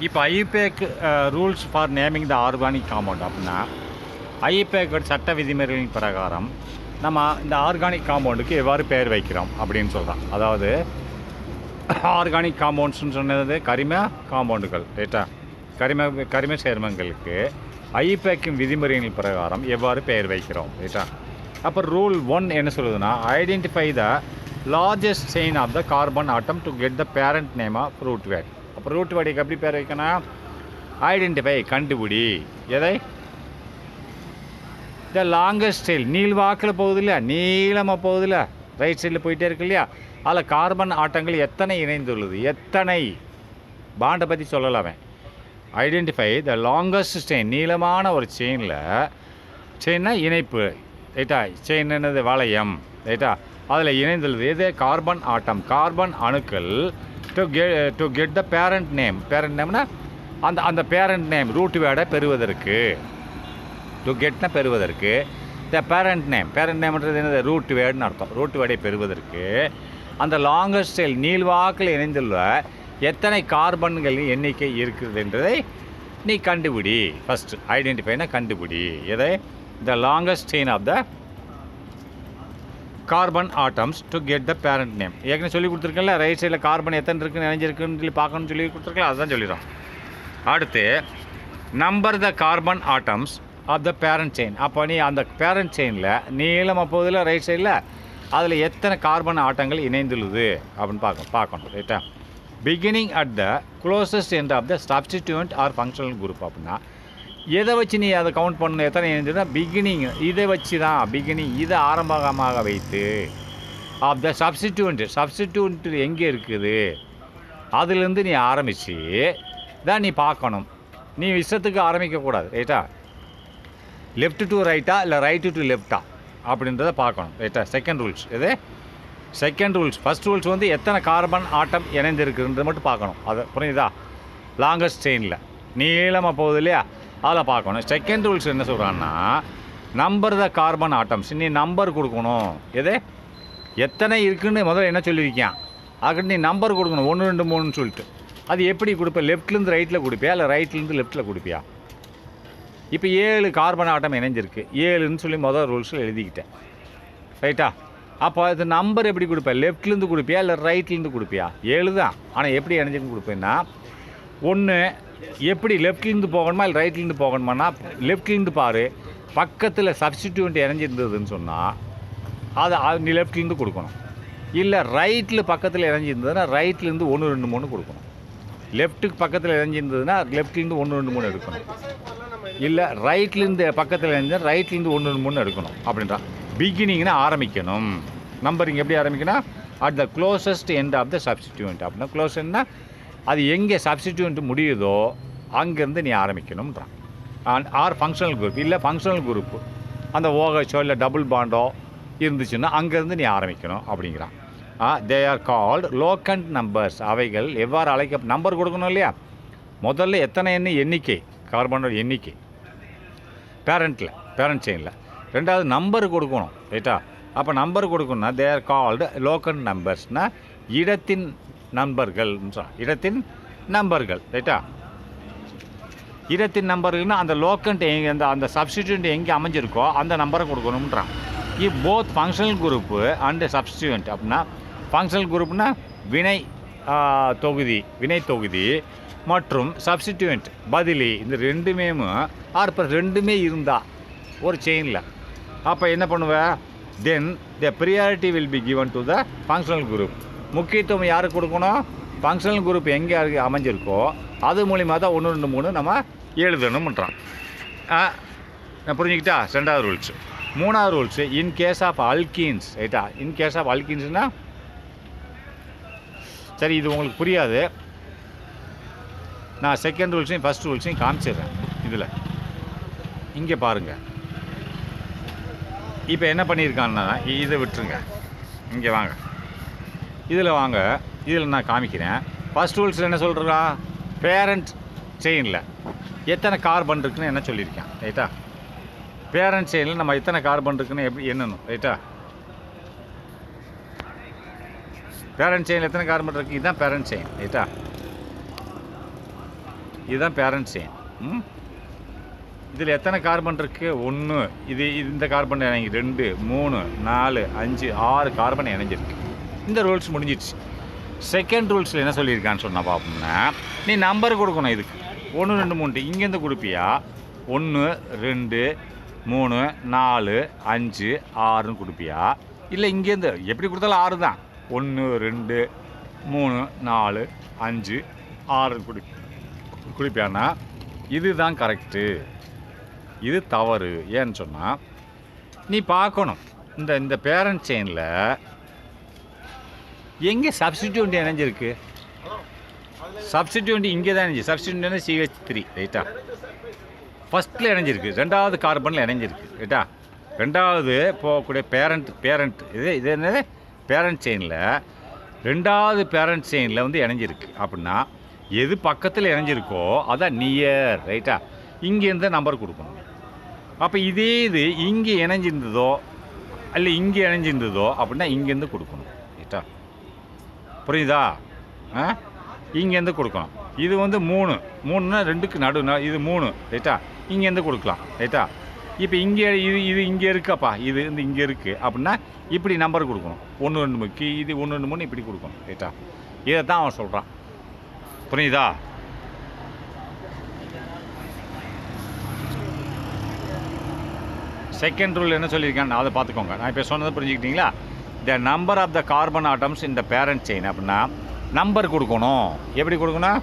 இப்போ IUPAC rules for naming the organic compound அப்படின்னா IUPAC சட்ட விதிமுறைகளின் பிரகாரம் நம்ம இந்த ஆர்கானிக் காம்பவுண்டுக்கு எவ்வாறு பெயர் வைக்கிறோம் அப்படின்னு சொல்கிறோம். அதாவது ஆர்கானிக் காம்பவுண்ட்ஸ்னு சொன்னது கரிம காம்பவுண்டுகள் ரைட்டா, கரிம சேர்மங்களுக்கு ஐயூபேக்கின் விதிமுறைகளின் பிரகாரம் எவ்வாறு பெயர் வைக்கிறோம் ரைட்டா. அப்போ ரூல் 1 என்ன சொல்லுதுன்னா, identify the largest chain of the carbon atom to get the parent name of root word. அப்போ ரூட் வேர்டுக்கு எப்படி பேர் வைக்கணும்? ஐடென்டிஃபை கண்டுபிடி, எதை? த லாங்கஸ்ட் டெயில், நீள்வாக்கில் போகுது இல்லையா, நீளமாக போகுது இல்லை, ரைட் சைடில் போயிட்டே இருக்கு இல்லையா, அதில் கார்பன் ஆட்டங்கள் எத்தனை இணைந்துள்ளது, எத்தனை பாண்டை பற்றி சொல்லலாமே. ஐடென்டிஃபை த லாங்கஸ்ட் செயின், நீளமான ஒரு செயின்னா இணைப்பு ரைட்டா, செயின் என்னது வளையம் ரைட்டா, அதில் இணைந்துள்ளது எது? கார்பன் ஆட்டம், கார்பன் அணுக்கள். டு கெட் த பேரண்ட் நேம்னா அந்த பேரண்ட் நேம் ரூட் வேர்டை பெறுவதற்கு, டு கெட்னா பெறுவதற்கு, த பேரண்ட் நேம்ன்றது என்னது? ரூட் வேர்டுன்னு அர்த்தம். ரூட் வேர்டை பெறுவதற்கு அந்த லாங்கஸ்ட் டெயில் நீள்வாக்கில் இணைந்துள்ள எத்தனை கார்பன்கள் எண்ணிக்கை இருக்குது என்றதை நீ கண்டுபிடி. ஃபஸ்ட்டு ஐடென்டிஃபைனா கண்டுபிடி, எதை? The longest chain of the carbon atoms to get the parent name. ஏற்கனவே சொல்லி கொடுத்துருக்கேன்ல, ரைட் சைடில் கார்பன் எத்தனை இருக்குன்னு இணைஞ்சிருக்குன்னு சொல்லி பார்க்கணும்னு சொல்லி கொடுத்துருக்கல, அதுதான் சொல்லிடுறோம். அடுத்து number the carbon atoms of the parent chain. அப்போ நீ அந்த பேரண்ட் செயினில் நீளமாக போகுதில்ல ரைட் சைடில், அதில் எத்தனை கார்பன் ஆட்டங்கள் இணைந்துள்ளது அப்படின்னு பார்க்கணும் ரைட்டா. Beginning at the closest end of the substituent or functional group. அப்படின்னா எதை வச்சு நீ அதை கவுண்ட் பண்ணணும், எத்தனை இணைந்ததுன்னா பிகினிங், இதை வச்சு தான் பிகினிங், இதை ஆரம்பமாக வைத்து ஆஃப் த சப்ஸ்டிடியூண்ட் எங்கே இருக்குது அதுலேருந்து நீ ஆரம்பித்து தான் நீ பார்க்கணும். நீ இஷ்டத்துக்கு ஆரம்பிக்கக்கூடாது ரைட்டா, லெஃப்ட் டு ரைட்டா இல்லை ரைட்டு டு லெஃப்டா அப்படின்றத பார்க்கணும் ரைட்டா. செகண்ட் ரூல்ஸ் எது? Second rules. ஃபஸ்ட் ரூல்ஸ் வந்து எத்தனை கார்பன் ஆட்டம் இணைந்திருக்குன்றது மட்டும் பார்க்கணும். அது புரியுதா? லாங்கஸ்ட் செயினில் நீளமாக போகுது இல்லையா, அதில் பார்க்கணும். செகண்ட் ரூல்ஸ் என்ன சொல்கிறான்னா, நம்பர் த கார்பன் ஆட்டம்ஸ், நீ நம்பர் கொடுக்கணும். எது? எத்தனை இருக்குன்னு முதல்ல என்ன சொல்லியிருக்கான், அதுக்கு நீ நம்பர் கொடுக்கணும், 1 2 3ன்னு சொல்லிட்டு. அது எப்படி கொடுப்பேன்? லெஃப்ட்லேருந்து ரைட்டில் கொடுப்பியா இல்லை ரைட்லேருந்து லெஃப்ட்டில் கொடுப்பியா? இப்போ 7 கார்பன் ஆட்டம் இணைஞ்சிருக்கு, 7ன்னு சொல்லி முதல் ரூல்ஸில் எழுதிக்கிட்டேன் ரைட்டா. அப்போ அது நம்பர் எப்படி கொடுப்பேன்? லெஃப்ட்லேருந்து கொடுப்பியா இல்லை ரைட்லேருந்து கொடுப்பியா? 7 தான், ஆனால் எப்படி இணைஞ்சின்னு கொடுப்பேன்னா, ஒன்று எப்படி லெஃப்ட்லேருந்து போகணுமா இல்லை ரைட்லேருந்து போகணுமானா, லெஃப்ட்லேருந்து பாரு, பக்கத்தில் சப்ஸ்டிடியூண்ட் இணைஞ்சிருந்ததுன்னு சொன்னால் அது நீ லெஃப்ட்லேருந்து கொடுக்கணும். இல்லை ரைட்டில் பக்கத்தில் இணைஞ்சிருந்ததுன்னா ரைட்லேருந்து 1 2 3 கொடுக்கணும். லெஃப்ட்டுக்கு பக்கத்தில் இணைஞ்சிருந்ததுன்னா லெஃப்ட்லேருந்து 1 2 3 எடுக்கணும். இல்லை ரைட்லேருந்து பக்கத்தில் இணைஞ்சால் ரைட்லேருந்து 1 2 3 எடுக்கணும். அப்படின்றான். பிகினிங்னா ஆரம்பிக்கணும். நம்பரிங் எப்படி ஆரம்பிக்கணும்? At the closest end of the substituent. அப்படின்னா க்ளோஸ்னா அது எங்கே சப்ஸ்டிடியூண்ட் முடியுதோ அங்கேருந்து நீ ஆரம்பிக்கணும்ன்றான். ஆர் ஃபங்க்ஷனல் குரூப், இல்லை ஃபங்க்ஷனல் குரூப்பு அந்த ஓஹெச்சோ இல்லை டபுள் பாண்டோ இருந்துச்சுன்னா அங்கேருந்து நீ ஆரம்பிக்கணும் அப்படிங்கிறான். They are called locant numbers. அவைகள் எவ்வாறு நம்பர் கொடுக்கணும் இல்லையா, முதல்ல எத்தனை எண்ணிக்கை கார்பனோட எண்ணிக்கை பேரண்ட் செயினில், ரெண்டாவது நம்பர் கொடுக்கணும் ரைட்டா. அப்போ நம்பர் கொடுக்கணும்னா தே ஆர் கால்டு லோக்கண்ட் நம்பர்ஸ்னால் இடத்தின் நம்பர்கள், இடத்தின் நம்பர்கள் ரைட்டா. இடத்தின் நம்பர்கள்னால் அந்த லோக்கண்ட் எங்கே, அந்த சப்ஸ்டிடியூண்ட் எங்கே அமைஞ்சிருக்கோ அந்த நம்பரை கொடுக்கணுன்றான். Both functional group and substituent. அப்படின்னா ஃபங்க்ஷனல் குரூப்னா வினை தொகுதி மற்றும் சப்ஸ்டிடியூண்ட் பதிலி, இந்த ரெண்டுமே ரெண்டுமே இருந்தால் ஒரு செயினில் அப்போ என்ன பண்ணுவேன்? Then the priority will be given to the functional group. முக்கியத்துவம் யாருக்கு கொடுக்கணும்? ஃபங்க்ஷனல் குரூப் எங்கே அமைஞ்சிருக்கோ அது மூலிமா தான் 1 2 3 நம்ம எழுதணும்ன்றான். நான் புரிஞ்சுக்கிட்டா? ரெண்டாவது ரூல்ஸு. மூணாவது rules in case of alkenes ரைட்டா. இன் கேஸ் ஆஃப் அல்கீன்ஸ்னால் சரி, இது உங்களுக்கு புரியாது, நான் செகண்ட் ரூல்ஸையும் ஃபஸ்ட் ரூல்ஸையும் காமிச்சிடுறேன். இதில் இங்கே பாருங்கள், இப்போ என்ன பண்ணியிருக்கான்னா, இதை விட்டுருங்க, இங்கே வாங்க, இதில் வாங்க, இதில் நான் காமிக்கிறேன். ஃபஸ்ட் ரூல்ஸில் என்ன சொல்கிறா, பேரண்ட் செயினில் எத்தனை கார்பன் இருக்குன்னு என்ன சொல்லியிருக்கேன் ரைட்டா. பேரண்ட் செயினில் நம்ம எத்தனை கார்பன் இருக்குன்னு எப்படி என்னணும் ரைட்டா. பேரண்ட் செயினில் எத்தனை கார்பன் இருக்குது, இதுதான் பேரண்ட் செயின் ரைட்டா. இதுதான் பேரண்ட் செயின். இதில் எத்தனை கார்பன் இருக்குது? 1, இது இந்த கார்பன் இணைஞ்சி 2, 3, 4, 5, 6 கார்பன் இணைஞ்சிருக்கு. இந்த ரூல்ஸ் முடிஞ்சிடுச்சு. செகண்ட் ரூல்ஸில் என்ன சொல்லியிருக்கான்னு சொன்னால் பார்ப்போம்னா, நீ நம்பர் கொடுக்கணும். இதுக்கு 1, 2, 3 இங்கேருந்து கொடுப்பியா? 1, 2, 3, 4, 5, 6ன்னு கொடுப்பியா? இல்லை இங்கேருந்து எப்படி கொடுத்தாலும் 6 தான். 1, 2, 3, 4, 5, 6 குடிப்பியான்னா இதுதான் கரெக்டு, இது தவறு. ஏன்னு சொன்னால் நீ பார்க்கணும், இந்த பேரண்ட் செயினில் எங்கே சப்ஸ்டிடியூண்ட் இணைஞ்சிருக்கு? சப்ஸ்டிடியூண்ட் இங்கே தான் இணைஞ்சி. சப்ஸ்டிடியூண்ட் CH3 ரைட்டா? ஃபஸ்ட்டில் இணைஞ்சிருக்கு, 2வது கார்பனில் இணைஞ்சிருக்கு ரைட்டா? 2வது போகக்கூடிய பேரண்ட் இது என்னது? பேரண்ட் செயினில் 2வது பேரண்ட் செயினில் வந்து இணைஞ்சிருக்கு. அப்படின்னா எது பக்கத்தில் இணைஞ்சிருக்கோ அதான் நியர் ரைட்டா? இங்கேருந்து நம்பர் கொடுக்கணும். அப்போ இதே இது இங்கே இணைஞ்சிருந்ததோ இல்லை இங்கே இணைஞ்சிருந்ததோ அப்படின்னா இங்கேருந்து கொடுக்கணும் ரைட்டா? புரியுதா? இங்கேருந்து கொடுக்கணும். இது வந்து 3னா 2க்கு இது 3 ரைட்டா? இங்கேருந்து கொடுக்கலாம் ரைட்டா? இப்போ இங்கே இது இங்கே இருக்காப்பா, இது வந்து இங்கே இருக்குது அப்படின்னா இப்படி நம்பர் கொடுக்கணும். 1, 2, 3 இது 1, 2, 3 இப்படி கொடுக்கணும் ரைட்டா? இதை தான் அவன் சொல்கிறான். புரியுதா? செகண்ட் ரூல் என்ன சொல்லியிருக்கேன் அதை பார்த்துக்கோங்க. நான் இப்போ சொன்னதை புரிஞ்சுக்கிட்டீங்களா? The number of the carbon atoms இந்த பேரண்ட் செயின் அப்படின்னா நம்பர் கொடுக்கணும். எப்படி கொடுக்கணும்?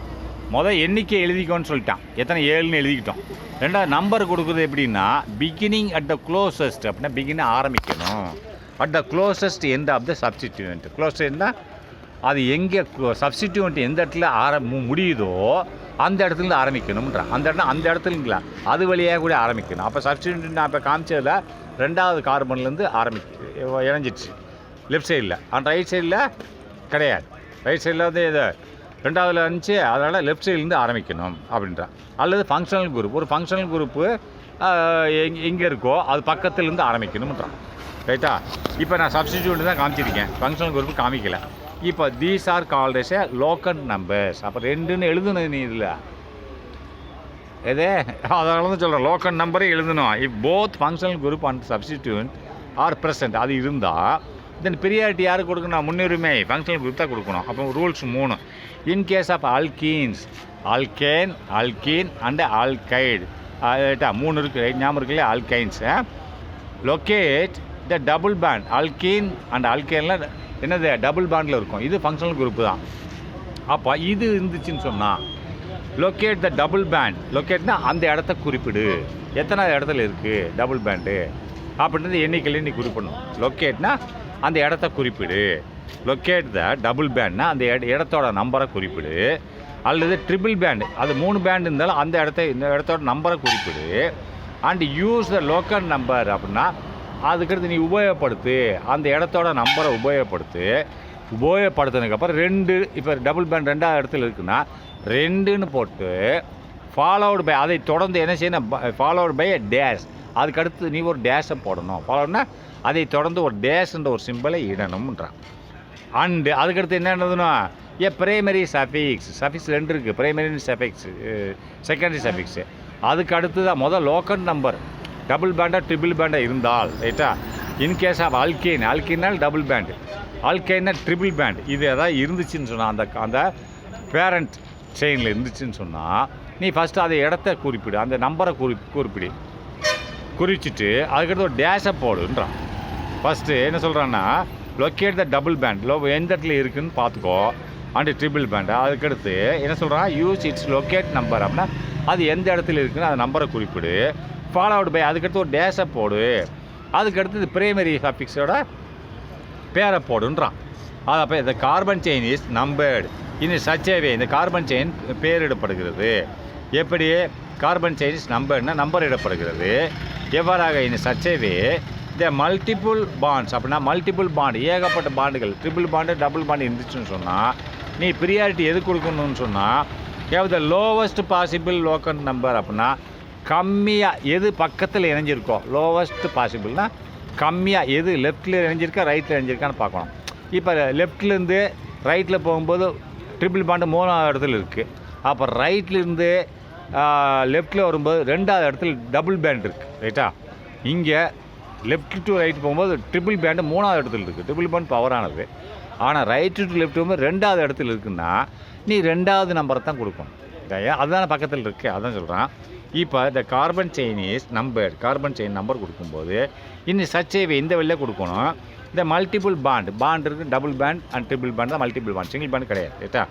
எண்ணிக்கை எழுதிக்கோன்னு சொல்லிட்டான். எத்தனை 7ன்னு எழுதிக்கிட்டோம். 2வது நம்பர் கொடுக்குறது எப்படின்னா பிகினிங் அட் த க்ளோசஸ்ட் அப்படின்னா பிகினிங் ஆரம்பிக்கணும். At the closest end of the substituent. க்ளோசஸ்ட்னா அது எங்கே சப்ஸ்டிடியூண்ட் எந்த இடத்துல முடியுதோ அந்த இடத்துலேருந்து ஆரம்பிக்கணும்ன்றான். அந்த இடத்துலங்களா அது வழியாக கூட ஆரம்பிக்கணும். அப்போ சப்ஸ்டிடியூண்ட் நான் இப்போ காமிச்சதில் 2வது கார்பன்லேருந்து இணைஞ்சிடுச்சு லெஃப்ட் சைடில். அந்த ரைட் சைடில் கிடையாது. ரைட் சைடில் வந்து இது 2வதுல இருந்துச்சு, அதனால் லெஃப்ட் சைட்லேருந்து ஆரம்பிக்கணும் அப்படின்றான். அல்லது ஃபங்க்ஷனல் குரூப், ஒரு ஃபங்க்ஷனல் குரூப்பு எங்கே இருக்கோ அது பக்கத்துலேருந்து ஆரம்பிக்கணும்ன்றான் ரைட்டா? இப்போ நான் சப்ஸ்டிடியூண்ட் தான் காமிச்சிருக்கேன், ஃபங்க்ஷனல் குரூப்பு காமிக்கல. இப்போ these are called as a local numbers. அப்போ 2ன்னு எழுதணும் நீ இதில். அதனால தான் சொல்கிறேன் லோக்கல் நம்பரே எழுதணும். If both functional group and substituent are present அது இருந்தால் தென் ப்ரியாரிட்டி யாருக்கு கொடுக்கணும்? முன்னுரிமை ஃபங்க்ஷனல் குரூப் தான் கொடுக்கணும். அப்போ rules 3. In case of alkenes, alkene and ஆல்கைடு ரைட்டா? 3 இருக்குது ரைட், ஞாபகம் இருக்குல்ல? Alkynes locate the double bond. Alkene and ஆல்கைன்லாம் என்னது? டபுள் பாண்டில் இருக்கும். இது ஃபங்க்ஷனல் குரூப்பு தான். அப்போ இது இருந்துச்சுன்னு சொன்னால் லொக்கேட் த டபுள் பேண்ட். லொக்கேட்னா அந்த இடத்த குறிப்பிடு, எத்தனை இடத்துல இருக்குது டபுள் பேண்டு அப்படின்றது எண்ணிக்கையில் நீ குறிப்பிடணும். லொக்கேட்னா அந்த இடத்த குறிப்பிடு. லொக்கேட் த டபுள் பேண்ட்னா அந்த இடத்தோட நம்பரை குறிப்பிடு. அல்லது ட்ரிபிள் பேண்டு, அது 3 பேண்ட் இருந்தாலும் இந்த இடத்தோட நம்பரை குறிப்பிடு. And use the local number அப்படின்னா அதுக்கடுத்து நீ உபயோகப்படுத்து, அந்த இடத்தோட நம்பரை உபயோகப்படுத்தினதுக்கப்புறம் 2 இப்போ டபுள் பேண்ட் 2வது இடத்துல இருக்குன்னா 2ன்னு போட்டு ஃபாலோவுட் பை, அதை தொடர்ந்து என்ன செய்யணும்? ஃபாலோவுட் பை டேஷ். அதுக்கடுத்து நீ ஒரு டேஷை போடணும். ஃபாலோன்னா அதை தொடர்ந்து ஒரு டேஷ்ன்ற ஒரு சிம்பிளை இடணும்ன்றான். அண்டு அதுக்கடுத்து என்ன எழுதணும்? ஏ பிரைமரி சஃபிக்ஸ். 2 இருக்குது, பிரைமரி சஃபிக்ஸ், செகண்டரி சஃபிக்ஸு. அதுக்கு அடுத்து தான் லோக்கல் நம்பர் டபுள் பேண்டாக ட்ரிபிள் பேண்டாக இருந்தால் ரைட்டா? இன்கேஸ் ஆஃப் அல்கேனால் டபுள் பேண்டு, ஆல்கைனா ட்ரிபிள் பேண்ட் இது எதாவது இருந்துச்சுன்னு சொன்னால் அந்த பேரண்ட் செயினில் இருந்துச்சுன்னு சொன்னால் நீ ஃபஸ்ட்டு அதை இடத்த குறிப்பிடு, அந்த நம்பரை குறிச்சிட்டு அதுக்கடுத்து ஒரு டேஷை போடுன்றான். ஃபஸ்ட்டு என்ன சொல்கிறான்னா லொக்கேட் த டபுள் பேண்ட், எந்த இடத்துல இருக்குதுன்னு பார்த்துக்கோ, அண்டு ட்ரிபிள் பேண்டு. அதுக்கடுத்து என்ன சொல்கிறான்? யூஸ் இட்ஸ் லொக்கேட் நம்பர் அப்படின்னா அது எந்த இடத்துல இருக்குதுன்னு அந்த நம்பரை குறிப்பிடு. ஃபாலோவுட் பை அதுக்கடுத்து ஒரு டேஷை போடு. அதுக்கடுத்து பிரைமரி சஃபிக்ஸோட பேரை போடுன்றான். அது அப்போ இந்த carbon chain is numbered in such a way. இந்த கார்பன் செயின் பேரிடப்படுகிறது. எப்படி? கார்பன் செயின் இஸ் நம்பர்னா நம்பர் இடப்படுகிறது. எவ்வாறாக? In such a way the multiple bonds அப்படின்னா மல்டிபிள் பாண்டு, ஏகப்பட்ட பாண்டுகள், ட்ரிபிள் பாண்டு டபுள் பாண்டு இருந்துச்சுன்னு சொன்னால் நீ ப்ரியாரிட்டி எது கொடுக்கணும்னு சொன்னால் the lowest possible local number அப்படின்னா கம்மியாக எது பக்கத்தில் இணைஞ்சிருக்கோ, லோவஸ்ட் பாசிபிள்னா கம்மியாக எது லெஃப்ட்டில் இணைஞ்சிருக்கா ரைட்டில் இணைஞ்சிருக்கான்னு பார்க்கணும். இப்போ லெஃப்ட்லேருந்து ரைட்டில் போகும்போது ட்ரிபிள் பாண்டு 3வது இடத்துல இருக்குது, அப்போ ரைட்லேருந்து லெஃப்ட்டில் வரும்போது ரெண்டாவது இடத்துல டபுள் பேண்ட் இருக்குது, ரைட்டா? இங்கே லெஃப்ட் டு ரைட் போகும்போது ட்ரிபிள் பேண்டு மூணாவது இடத்துல இருக்குது. ட்ரிபிள் பேண்ட் பவரானது. ஆனால் ரைட்டு டு லெஃப்ட் போகும்போது ரெண்டாவது இடத்துல இருக்குன்னா நீ ரெண்டாவது நம்பரை தான் கொடுக்கணும். அதுதானே பக்கத்தில் இருக்குது, அதான் சொல்கிறான். இப்போ இந்த carbon chain is number, carbon chain number கொடுக்கும்போது இன்னும் சச்சேவை இந்த வெளில கொடுக்கணும். இந்த மல்டிபிள் பாண்ட் இருக்குது, double bond and triple bond தான் மல்டிபிள் பாண்ட், சிங்கிள் பேண்ட் கிடையாது, ரைட்டா?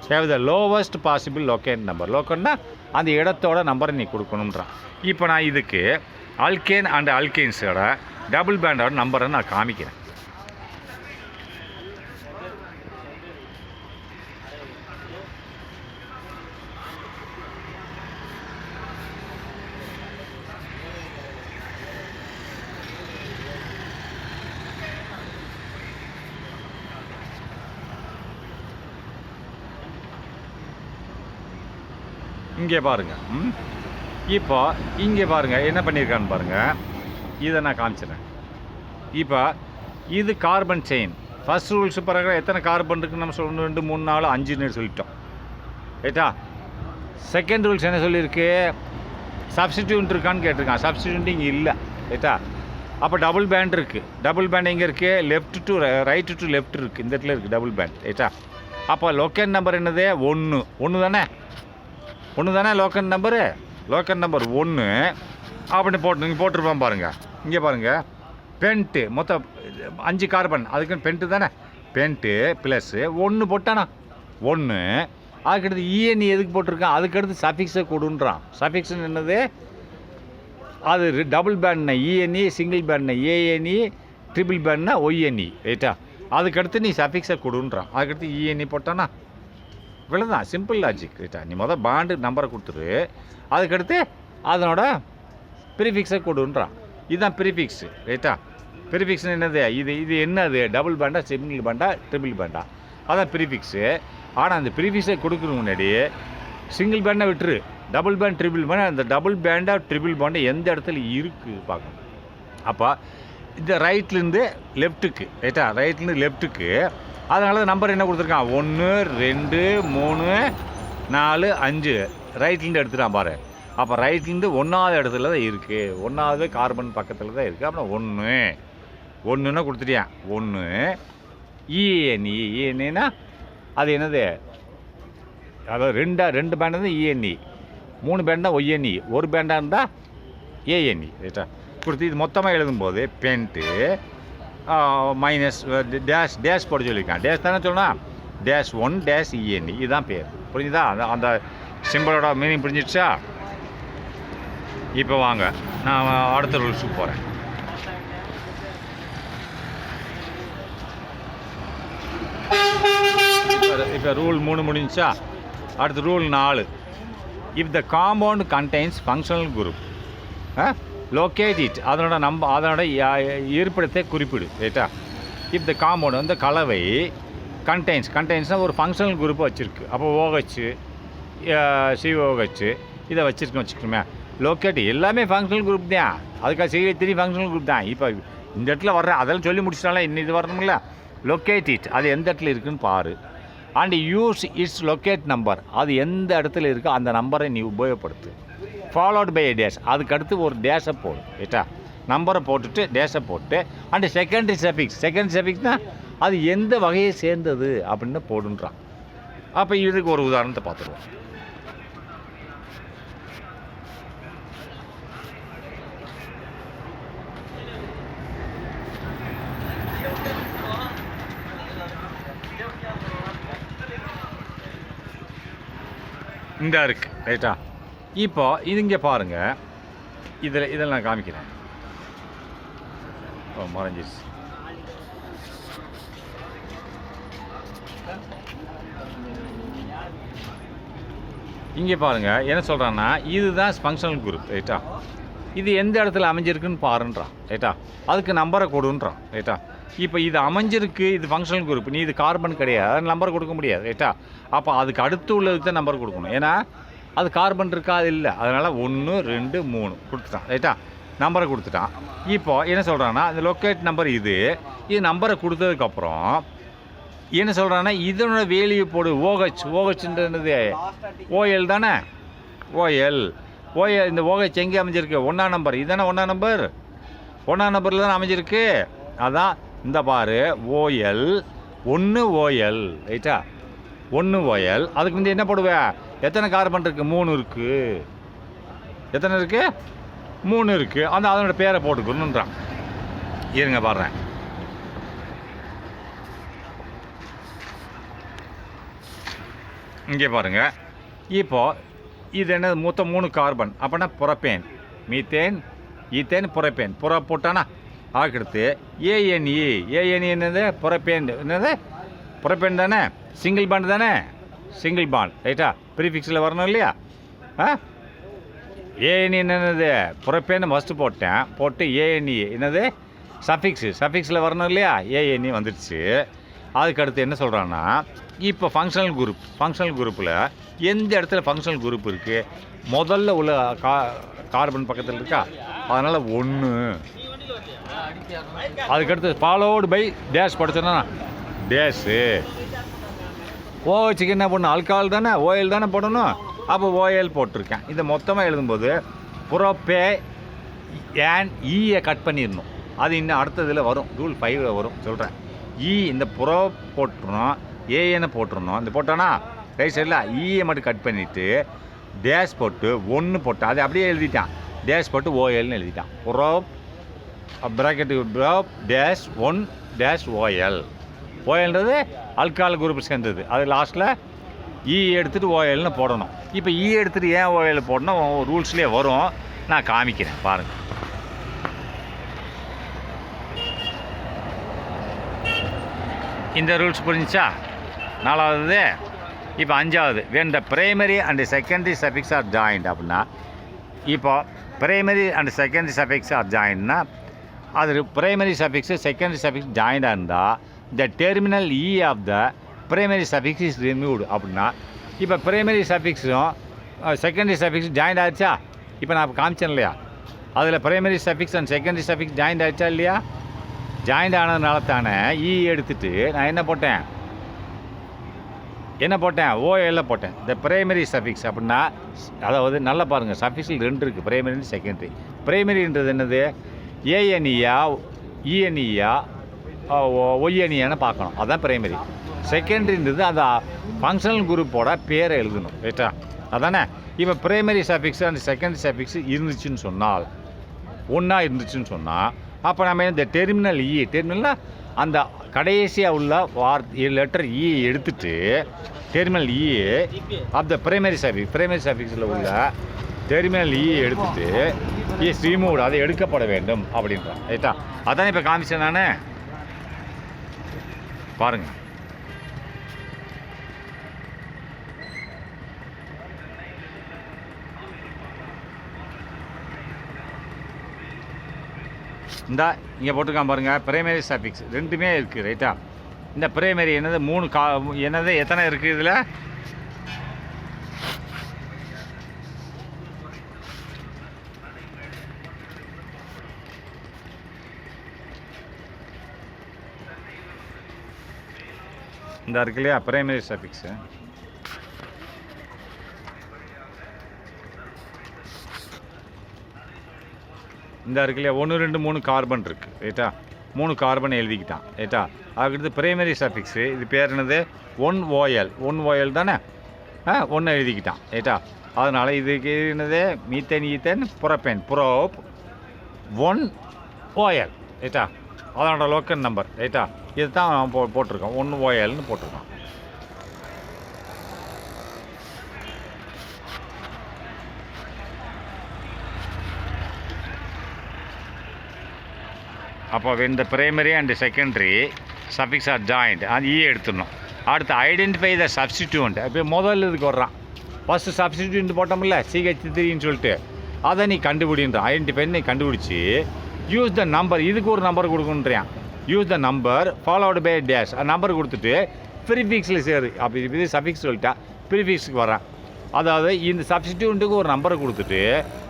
Have the lowest possible locate number. லோக்கன்னா அந்த இடத்தோட நம்பரை நீ கொடுக்கணுன்றான். இப்போ நான் இதுக்கு அல்கேன் அண்ட் அல்கேன்ஸோட டபுள் பேண்டோட நம்பரை நான் காமிக்கிறேன். இங்கே பாருங்கள். இப்போ இங்கே பாருங்கள் என்ன பண்ணியிருக்கான்னு பாருங்கள். இதை நான் காமிச்சிடுறேன். இப்போ இது கார்பன் செயின். ஃபர்ஸ்ட் ரூல்ஸ் பிறகு எத்தனை கார்பன் இருக்குன்னு நம்ம 1 2 3 4 5ன்னு சொல்லிட்டோம், ரைட்டா? செகண்ட் ரூல்ஸ் என்ன சொல்லியிருக்கு? சப்ஸ்டிடியூண்ட் இருக்கான்னு கேட்டிருக்கான். சப்ஸ்டிடியூண்ட் இங்கே இல்லை, ரைட்டா? அப்போ டபுள் பேண்ட் இருக்குது. டபுள் பேண்ட் எங்கே இருக்குது? Left to right to left இருக்குது, இந்த இடத்துல இருக்குது டபுள் பேண்ட், ரைட்டா? அப்போ லொக்கேட் நம்பர் என்னது? 1 தானே? 1 தானே லோக்கல் நம்பரு? லோக்கல் நம்பர் 1 அப்படின்னு நீங்கள் போட்டிருப்பான் பாருங்கள். இங்கே பாருங்கள், பென்ட்டு மொத்தம் 5 கார்பன், அதுக்குன்னு பென்ட்டு தானே? பென்ட்டு ப்ளஸ்ஸு 1 போட்டானா 1. அதுக்கடுத்து இஎன்இ எதுக்கு போட்டிருக்கான்? அதுக்கடுத்து சஃபிக்ஸை கொடுன்றான். சஃபிக்ஸ்ன்னு என்னது? அது டபுள் பேண்ட்னா இஎன்இ, சிங்கிள் பேண்ட்னா ஏஎன்இ, ட்ரிபிள் பேண்ட்னா ஒய்என்இ, ரைட்டா? அதுக்கடுத்து நீ சஃபிக்ஸை கொடுன்றான். அதுக்கடுத்து இஎன்இ போட்டானா? இவ்வளோதான், சிம்பிள் லாஜிக், ரைட்டா? நீ பாண்டு நம்பரை கொடுத்துரு, அதுக்கடுத்து அதனோட ப்ரீஃபிக்ஸை கொடுன்றான். இதுதான் ப்ரீஃபிக்ஸு, ரைட்டா? ப்ரீஃபிக்ஸ்னு என்னது? இது என்னது? டபுள் பேண்டா, சிங்கிள் பேண்டா, ட்ரிபிள் பேண்டா, அதான் ப்ரீஃபிக்ஸு. ஆனால் அந்த ப்ரீஃபிக்ஸை கொடுக்குற முன்னாடி சிங்கிள் பேண்டை விட்டுரு, டபுள் பேண்ட் ட்ரிபிள் பேண்ட், அந்த டபுள் பேண்டா ட்ரிபிள் பேண்டை எந்த இடத்துல இருக்குது பார்க்கணும். அப்போ இந்த ரைட்லேருந்து லெஃப்ட்டுக்கு, ரைட்டா? ரைட்லேருந்து லெஃப்ட்டுக்கு. அதனால நம்பர் என்ன கொடுத்துருக்கான்? 1 2 3 4 5 ரைட்லேருந்து எடுத்துட்டான் பாரு. அப்போ ரைட்லேருந்து 1வது இடத்துல தான் இருக்குது, 1வது கார்பன் பக்கத்தில் தான் இருக்குது. அப்புறம் 1ன்னா கொடுத்துட்டியான். 1 இஎன்இ. இஎன்இனா அது என்னது? அதாவது 2 பேண்ட் இருந்தால் இஎன்இ, 3 பேண்ட் தான் ஒய்என்இ, 1 பேண்டாக இருந்தால் ஏஎன்இ, ரைட்டா? கொடுத்து இது மொத்தமாக எழுதும்போது பென்ட்டு மைனஸ் டேஷ் போட்டு சொல்லியிருக்கான். டேஷ் தானே சொல்லணும். -1 -இஎன்இ, இதுதான் பேர். புரிஞ்சுதா? அந்த சிம்பிளோட மீனிங் புரிஞ்சிடுச்சா? இப்போ வாங்க நான் அடுத்த ரூல்ஸுக்கு போகிறேன். இப்போ ரூல் 3 முடிஞ்சா, அடுத்து rule 4. If the compound contains functional group, locate it, அதனோட இருப்பிடத்தை குறிப்பிடு, ரைட்டா? இஃப் த காம்பவுண்ட் வந்து கலவை கண்டெய்ன்ஸ்னால் ஒரு ஃபங்க்ஷனல் குரூப்பை வச்சுருக்கு. அப்போ OH COH இதை வச்சுருக்கோம் வச்சுக்கோமே. லொக்கேட் எல்லாமே ஃபங்க்ஷனல் குரூப் தான், அதுக்காக CH3 ஃபங்க்ஷனல் குரூப் தான். இப்போ இந்த இடத்துல வர்ற அதெல்லாம் சொல்லி முடிச்சிட்டாலும் இன்னும் இது வரணும்ல. லொக்கேட் இட், அது எந்த இடத்துல இருக்குதுன்னு பாரு. And use it's locate number, அது எந்த இடத்துல இருக்கோ அந்த நம்பரை நீ உபயோகப்படுத்து. ஃபாலோட் பை a டேஷ், அதுக்கு அடுத்து ஒரு டேஷை போடு, ரைட்டா? நம்பரை போட்டுட்டு டேஷை போட்டு அண்டு செகண்டரி சஃபிக்ஸ்னால் அது எந்த வகையை சேர்ந்தது அப்படின்னு போடுன்றான். அப்போ இதுக்கு ஒரு உதாரணத்தை பார்த்துருவோம். இந்த இருக்கு, ரைட்டா? இப்போ இது இங்கே பாருங்கள், இதில் நான் காமிக்கிறேன். மறைஞ்சிருச்சு. இங்கே பாருங்கள் என்ன சொல்கிறான்னா, இதுதான் ஃபங்க்ஷனல் குரூப், ரைட்டா? இது எந்த இடத்துல அமைஞ்சிருக்குன்னு பாருன்றான், ரைட்டா? அதுக்கு நம்பரை கொடுன்றான், ரைட்டா? இப்போ இது அமைஞ்சிருக்கு, இது ஃபங்க்ஷனல் குரூப், நீ இது கார்பன் கிடையாது, அது நம்பர் கொடுக்க முடியாது, ரைட்டா? அப்போ அதுக்கு அடுத்து உள்ளதுக்கு தான் நம்பர் கொடுக்கணும். ஏன்னா அது கார்பன் இருக்கா, அது இல்லை. அதனால் 1 2 3 கொடுத்துட்டான், ரைட்டா? நம்பரை கொடுத்துட்டான். இப்போ என்ன சொல்கிறான்னா, இந்த லொக்கேட் நம்பர் இது நம்பரை கொடுத்ததுக்கப்புறம் என்ன சொல்கிறான்னா இதனோட வேல்யூ போடு ஓஹெச்ன்றது ஓஎல் தானே ஓஎல் இந்த ஓஹெச் எங்கே அமைஞ்சிருக்கு 1ஆம் நம்பர் இதுதானே 1ஆம் நம்பர் 1ஆம் நம்பரில் தானே அமைஞ்சிருக்கு. அதான் இந்த பாரு ஓஎல் 1 ஓஎல் ரைட்டா 1 ஓஎல். அதுக்கு வந்து என்ன போடுவேன் எத்தனை கார்பன் இருக்குது 3 இருக்குது. எத்தனை இருக்குது 3 இருக்குது. அதனோட பேரை போட்டுக்கணுன்றான். இருங்க பாடுறேன். இங்கே பாருங்கள் இப்போது இது என்ன மொத்தம் 3 கார்பன் அப்போனா புரப்பேன் மீத்தேன் ஈத்தேன் புரப்பேன் போட்டானா அதுக்கடுத்து ஏஎன்இ என்னது புரப்பேன் என்னது புரப்பேன் தானே சிங்கிள் பாண்ட் தானே சிங்கிள் பாண்ட் ரைட்டா ப்ரீஃபிக்ஸில் வரணும் இல்லையா. ஏஎன்இ என்னது புரப்பேன்னு ஃபஸ்ட்டு போட்டு ஏஎன்இ என்னது சஃபிக்ஸில் வரணும் இல்லையா ஏஎன்இ வந்துடுச்சு. அதுக்கடுத்து என்ன சொல்கிறான்னா இப்போ ஃபங்க்ஷனல் குரூப்பில் எந்த இடத்துல ஃபங்க்ஷனல் குரூப் இருக்குது முதல்ல உள்ள கார்பன் பக்கத்தில் இருக்கா அதனால் 1. அதுக்கடுத்து ஃபாலோடு பை டேஷ் படிச்சோன்னா டேஷு. ஓஹெச்சுக்கு என்ன பண்ணணும் ஆல்கஹால் தானே ஓஎல் தானே போடணும். அப்போ ஓஎல் போட்டிருக்கேன். இதை மொத்தமாக எழுதும்போது புரோப்பே ஏன் ஈயை கட் பண்ணிடணும். அது இன்னும் அடுத்ததில் வரும் ரூல் 5 வரும் சொல்கிறேன். இந்த புரோ போட்டுருணும் ஏஎன்னு போட்டுருணும். இந்த போட்டோன்னா ரைட் சைடில் ஈயை மட்டும் கட் பண்ணிவிட்டு டேஷ் போட்டு 1 போட்டு அதை அப்படியே எழுதிட்டான். டேஷ் போட்டு ஓஎல்னு எழுதிட்டான். Pro bracket pro dash 1 dash O L. ஓஎல்ன்றது ஆல்கஹால் குரூப் சேர்ந்தது. அது லாஸ்ட்டில் எடுத்துகிட்டு ஓஎல்னு போடணும். இப்போ எடுத்துகிட்டு ஏன் ஓஎல் போடணும் ரூல்ஸ்லேயே வரும். நான் காமிக்கிறேன் பாருங்கள். இந்த ரூல்ஸ் புரிஞ்சிச்சா 4வது. இப்போ 5வது when the primary and secondary suffix are joined அப்படின்னா இப்போ primary and secondary suffix are joinedனா அது primary suffix secondary suffix ஜாயிண்டாக இருந்தால் the terminal e of the primary suffix is removed அப்படின்னா இப்போ primary suffixும் secondary suffix ஜாயிண்ட் ஆகிடுச்சா. இப்போ நான் காமிச்சேன் இல்லையா அதில் primary suffix and secondary suffix joint ஆகிடுச்சா இல்லையா. ஜாயிண்ட் ஆனதுனால தானே எடுத்துகிட்டு நான் என்ன போட்டேன் ஓஎல்ல போட்டேன். இந்த பிரைமரி சஃபிக்ஸ் அப்படின்னா அதாவது நல்லா பாருங்கள் சஃபிக்ஸில் 2 இருக்குது பிரைமரி செகண்டரி. பிரைமரின்றது என்னது ஏஎன்இயா இஎன்இயா ஒய்என்இயான்னு பார்க்கணும் அதுதான் பிரைமரி. செகண்டரின்றது அந்த ஃபங்க்ஷனல் குரூப்போட பேரை எழுதணும் ரைட்டா அதானே. இப்போ பிரைமரி சஃபிக்ஸ் அந்த செகண்டரி சஃபிக்ஸ் இருந்துச்சுன்னு சொன்னால் ஒன்றா இருந்துச்சுன்னு சொன்னால் அப்போ நம்ம இந்த டெர்மினல்னால் அந்த கடைசியாக உள்ள லெட்டர் எடுத்துட்டு டெர்மினல் ஆஃப் த பிரைமரி சஃபிக்ஸில் உள்ள டெர்மினல் எடுத்துட்டு இஸ் ரிமூவ்டு அதை எடுக்கப்பட வேண்டும் அப்படின்றான் ரைட்டா. அதானே இப்போ காமிச்சேன் நான் பாருங்கள். இந்த இங்கே போட்டிருக்கான் பாருங்கள் பிரைமரி சஃபிக்ஸ் 2மே இருக்குது ரைட்டா. இந்த பிரைமரி என்னது 3 என்னது எத்தனை இருக்குது இதில் இந்த இருக்கு இல்லையா பிரைமரி சஃபிக்ஸு. இந்த இருக்கு இல்லையா 1 2 3 கார்பன் இருக்குது ரைட்டா. 3 கார்பன் எழுதிக்கிட்டான் ரைட்டா. அதுக்கடுத்து பிரைமரி சஃபிக்ஸு இது பேர் என்னது 1 ஓஎல் தானே 1 எழுதிக்கிட்டான் ரைட்டா. அதனால் இதுக்கு என்னது மீத்தேன் ஈத்தேன் புரோப் 1 ஓஎல் ரைட்டா. அதனோட லோக்கல் நம்பர் ரைட்டா. இது தான் போட்டிருக்கோம் 1 ஓஎல்னு போட்டிருக்கோம். அப்போ இந்த primary and secondary suffix are joint அது எடுத்துடணும். அடுத்து ஐடென்டிஃபை த சப்ஸ்டிடியூண்ட். இப்போ முதல்ல இதுக்கு வர்றான் ஃபஸ்ட்டு சப்ஸ்டிடியூண்ட் போட்டோம்ல CH3ன்னு சொல்லிட்டு அதை நீ கண்டுபிடின்ற ஐடென்டிஃபைன்னு நீ கண்டுபிடிச்சி யூஸ் த நம்பர் இதுக்கு ஒரு நம்பர் கொடுக்குன்றான். Use the number followed by dash number கொடுத்துட்டு ப்ரீஃபிக்ஸில் சேரு. அப்படி இது சஃபிக்ஸ் சொல்லிட்டா ப்ரீஃபிக்ஸுக்கு வரான். அதாவது இந்த சப்ஸ்டிடியூண்ட்டுக்கு ஒரு நம்பரை கொடுத்துட்டு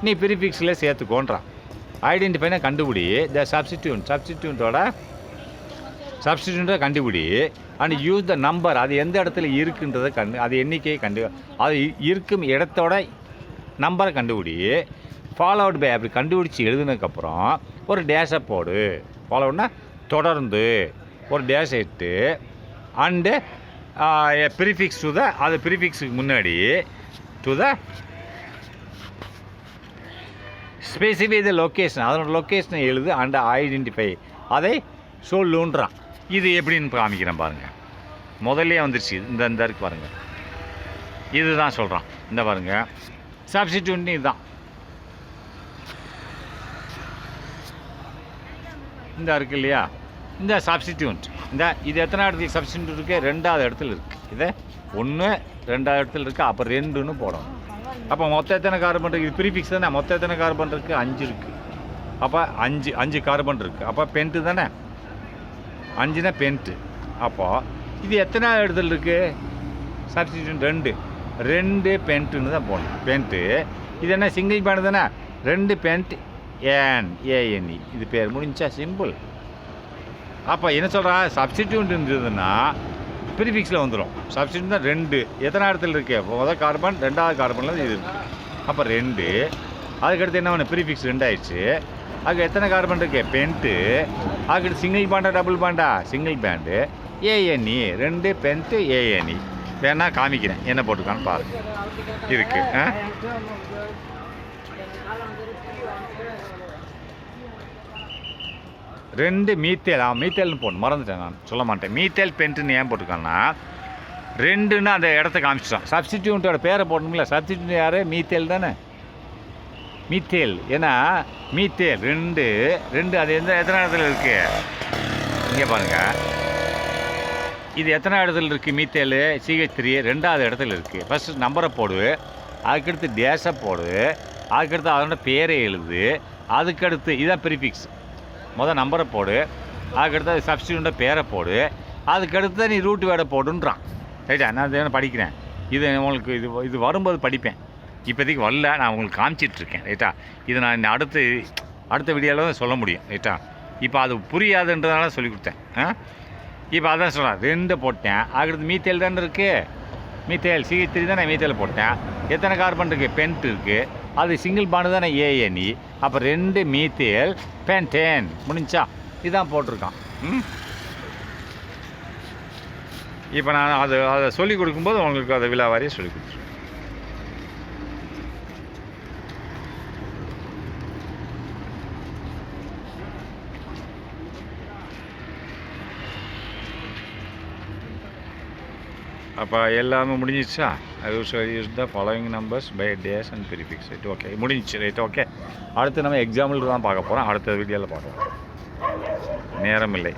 நீ ப்ரீஃபிக்ஸில் சேர்த்துக்கோன்றான். ஐடென்டிஃபைனா கண்டுபிடி த சப்ஸ்டிடியூண்ட்டை கண்டுபிடி அண்ட் யூஸ் த நம்பர், அது எந்த இடத்துல இருக்குன்றதை அது எண்ணிக்கையை அது இருக்கும் இடத்தோட நம்பரை கண்டுபிடி. ஃபாலோவுட் பை, அப்படி கண்டுபிடிச்சி எழுதுனதுக்கப்புறம் ஒரு டேஷை போடு. ஃபாலோவுட்னா தொடர்ந்து ஒரு டேஷ் இட்டு அண்டு ப்ரிஃபிக்ஸ் டு த, அது ப்ரிஃபிக்ஸுக்கு முன்னாடி to the specify the location, அதனோட லொக்கேஷனை எழுது அண்ட் ஐடென்டிஃபை, அதை சொல்லுன்றான். இது எப்படின்னு காமிக்கிறேன் பாருங்கள். முதல்லே வந்துருச்சு, இந்த இருக்கு பாருங்கள், இதுதான் சொல்கிறான். இந்த பாருங்கள், சப்ஸ்டிடியூட்னு இதுதான். இந்த இருக்குது இல்லையா, இந்த சப்ஸ்டிடியூட், இது எத்தனை இடத்துல சப்ஸ்டிடியூட் இருக்குது? 2வது இடத்துல இருக்குது. இதை 1 2வது இடத்துல இருக்குது. அப்போ 2ன்னு போடணும். அப்போ மொத்தம் எத்தனை கார்பன் இருக்குது? இது ப்ரீஃபிக்ஸ் தானே. மொத்தம் எத்தனை கார்பன் இருக்குது? 5 இருக்குது. அப்போ 5 கார்பன் இருக்குது. அப்போ பென்ட்டு தானே, 5னா பென்ட்டு. அப்போது இது எத்தனை இடத்துல இருக்குது? சப்ஸ்டிடியூட் 2 பென்ட்டுன்னு தான் போடணும். பென்ட்டு இது என்ன சிங்கிள் பேண்ட் தானே, 2 பென்ட் ஏஎன்இ, இது பேர் முடிஞ்சா, சிம்பிள். அப்போ என்ன சொல்கிறான், சப்ஸ்டிடியூட் இருந்ததுன்னா ப்ரீஃபிக்ஸில் வந்துடும். சப்ஸ்டிடியூட் தான் 2 எத்தனை இடத்துல இருக்குது? முதல் கார்பன் 2வது கார்பனில் இது இருக்குது. அப்போ 2, அதுக்கடுத்து என்ன ஒன்று ப்ரீஃபிக்ஸ் 2 ஆயிடுச்சு. அதுக்கு எத்தனை கார்பன் இருக்குது? பென்ட்டு. அதுக்கடுத்து சிங்கிள் பேண்டா டபுள் பேண்டா? Single bond. A N E 2 pent A N E. வேணா காமிக்கிறேன் என்ன போட்டிருக்கான்னு பாருங்க. இருக்குது 2 மீத்தேல். மீத்தேல்னு போடணும், மறந்துட்டேன், நான் சொல்ல மாட்டேன். மீத்தேல் பென்ட்டுன்னு ஏன் போட்டிருக்காங்கன்னா 2ன்னு அந்த இடத்த காமிச்சிட்டான். சப்ஸ்டிடியூட்டோட பேரை போடணும்ல. சப்ஸ்டிடியூட் யார்? மீத்தேல் தானே, மீத்தேல். ஏன்னா மீத்தேல் 2 அது எத்தனை இடத்துல இருக்குது? இங்கே பாருங்கள், இது எத்தனை இடத்துல இருக்குது? மீத்தேல் CH3 2வது இடத்துல இருக்குது. ஃபஸ்ட்டு நம்பரை போடு, அதுக்கடுத்து டேஷை போடு, அதுக்கடுத்து அதோட பேரை எழுது, அதுக்கடுத்து இதான் ப்ரீஃபிக்ஸ். முதல் நம்பரை போடு, அதுக்கடுத்து அது சப்ஸ்டிடியூட்டோட பேரை போடு, அதுக்கடுத்து நீ ரூட் வேர்டை போடுன்றான். ரைட்டா? நான் அதை படிக்கிறேன். இது உங்களுக்கு இது வரும்போது படிப்பேன். இப்போதைக்கு வரல, நான் உங்களுக்கு காமிச்சிட்ருக்கேன். ரைட்டா? இது நான் அடுத்த வீடியோவில் தான் சொல்ல முடியும். ரைட்டா? இப்போ அது புரியாதுன்றதுனால சொல்லி கொடுத்தேன். இப்போ அதான் சொல்கிறேன், 2 போட்டேன். அதுக்கடுத்து மீத்தேல் தானே இருக்குது, மீத்தேல் CH3 தானே, மீத்தேல் போட்டேன். எத்தனை கார்பன் இருக்குது? பென்ட் இருக்குது. அது சிங்கிள் பாண்டு தானே, ஏஎன்இ. அப்போ 2 மீத்தேல் பென்டேன். முடிஞ்சா? இதுதான் போட்டிருக்கான். இப்போ நான் அதை சொல்லிக் கொடுக்கும்போது உங்களுக்கு அதை விழாவாரியாக சொல்லிக் கொடுத்துருவேன். அப்போ எல்லாமே முடிஞ்சிச்சா? Use the following numbers by dash and prefix. Right? Okay, முடிஞ்சிச்சு. ரைட்? ஓகே, அடுத்து நம்ம எக்ஸாம்பிள் தான் பார்க்க போகிறோம். அடுத்த வீடியோவில் பார்க்கலாம். நேரம் இல்லை.